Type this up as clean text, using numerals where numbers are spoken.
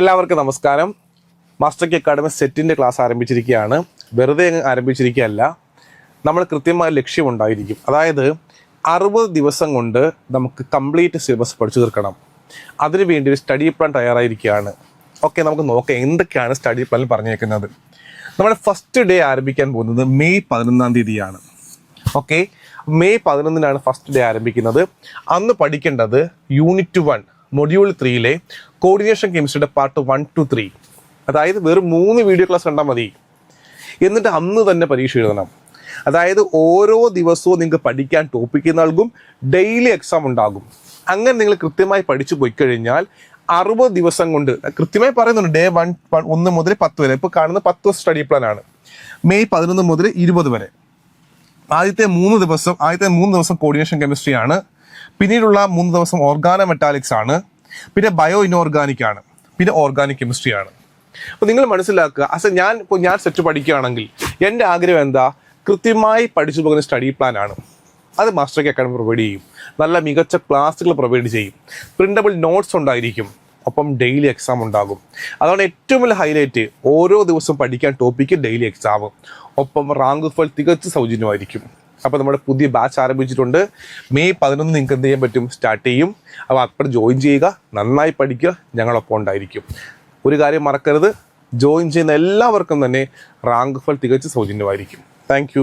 എല്ലാവർക്കും നമസ്കാരം. മാസ്റ്റർ കി അക്കാഡമി സെറ്റിൻ്റെ ക്ലാസ് ആരംഭിച്ചിരിക്കുകയാണ്. വെറുതെ ആരംഭിച്ചിരിക്കുകയല്ല, നമ്മൾ കൃത്യമായ ലക്ഷ്യമുണ്ടായിരിക്കും. അതായത് 60 ദിവസം കൊണ്ട് നമുക്ക് കംപ്ലീറ്റ് സിലബസ് പഠിച്ചു തീർക്കണം. അതിനുവേണ്ടി ഒരു സ്റ്റഡി പ്ലാൻ തയ്യാറായിരിക്കുകയാണ്. ഓക്കെ, നമുക്ക് നോക്കാം എന്തൊക്കെയാണ് സ്റ്റഡി പ്ലാനിൽ പറഞ്ഞേക്കുന്നത്. നമ്മുടെ ഫസ്റ്റ് ഡേ ആരംഭിക്കാൻ പോകുന്നത് മെയ് 11-ാം തീയതിയാണ്. ഓക്കെ, മെയ് 11-നാണ് ഫസ്റ്റ് ഡേ ആരംഭിക്കുന്നത്. അന്ന് പഠിക്കേണ്ടത് യൂണിറ്റ് 1 മൊഡ്യൂൾ 3-ലെ കോർഡിനേഷൻ കെമിസ്ട്രിയുടെ പാർട്ട് 1 to 3. അതായത് വെറും 3 വീഡിയോ ക്ലാസ് കണ്ടാൽ മതി. എന്നിട്ട് അന്ന് തന്നെ പരീക്ഷ എഴുതണം. അതായത് ഓരോ ദിവസവും നിങ്ങൾക്ക് പഠിക്കാൻ ടോപ്പിക്ക് നൽകും, ഡെയിലി എക്സാം ഉണ്ടാകും. അങ്ങനെ നിങ്ങൾ കൃത്യമായി പഠിച്ചു പോയി കഴിഞ്ഞാൽ 60 ദിവസം കൊണ്ട്, കൃത്യമായി പറയുന്നുണ്ട്, ഡേ 1 മുതൽ 10 വരെ. ഇപ്പോൾ കാണുന്ന 10 ദിവസം സ്റ്റഡി പ്ലാൻ ആണ്. മെയ് 11 മുതൽ 20 വരെ. ആദ്യത്തെ 3 ദിവസം കോർഡിനേഷൻ കെമിസ്ട്രി ആണ്. പിന്നീടുള്ള 3 ദിവസം ഓർഗാനോ മെറ്റാലിക്സ് ആണ്. പിന്നെ ബയോ ഇനോർഗാനിക് ആണ്. പിന്നെ ഓർഗാനിക് കെമിസ്ട്രി ആണ്. അപ്പോൾ നിങ്ങൾ മനസ്സിലാക്കുക, ഞാൻ സെറ്റ് പഠിക്കുകയാണെങ്കിൽ എൻ്റെ ആഗ്രഹം എന്താ? കൃത്യമായി പഠിച്ചു പോകുന്ന സ്റ്റഡി പ്ലാൻ ആണ്. അത് മാസ്റ്റർ കി അക്കാഡമി പ്രൊവൈഡ് ചെയ്യും. നല്ല മികച്ച ക്ലാസ്സുകൾ പ്രൊവൈഡ് ചെയ്യും. പ്രിന്റബിൾ നോട്ട്സ് ഉണ്ടായിരിക്കും. ഒപ്പം ഡെയിലി എക്സാം ഉണ്ടാകും. അതാണ് ഏറ്റവും വലിയ ഹൈലൈറ്റ്. ഓരോ ദിവസവും പഠിക്കാൻ ടോപ്പിക്ക്, ഡെയിലി എക്സാം, ഒപ്പം റാങ്ക് ഫയൽ തികച്ചും സൗജന്യമായിരിക്കും. അപ്പോൾ നമ്മുടെ പുതിയ ബാച്ച് ആരംഭിച്ചിട്ടുണ്ട്. മെയ് 11 നിങ്ങൾക്ക് എന്ത് ചെയ്യാൻ പറ്റും? സ്റ്റാർട്ട് ചെയ്യും. അപ്പോൾ അപ്പോൾ ജോയിൻ ചെയ്യുക, നന്നായി പഠിക്കുക, ഞങ്ങളൊപ്പം ഉണ്ടായിരിക്കും. ഒരു കാര്യം മറക്കരുത്, ജോയിൻ ചെയ്യുന്ന എല്ലാവർക്കും തന്നെ റാങ്ക് ഫയൽ തികച്ചും സൗജന്യമായിരിക്കും. താങ്ക്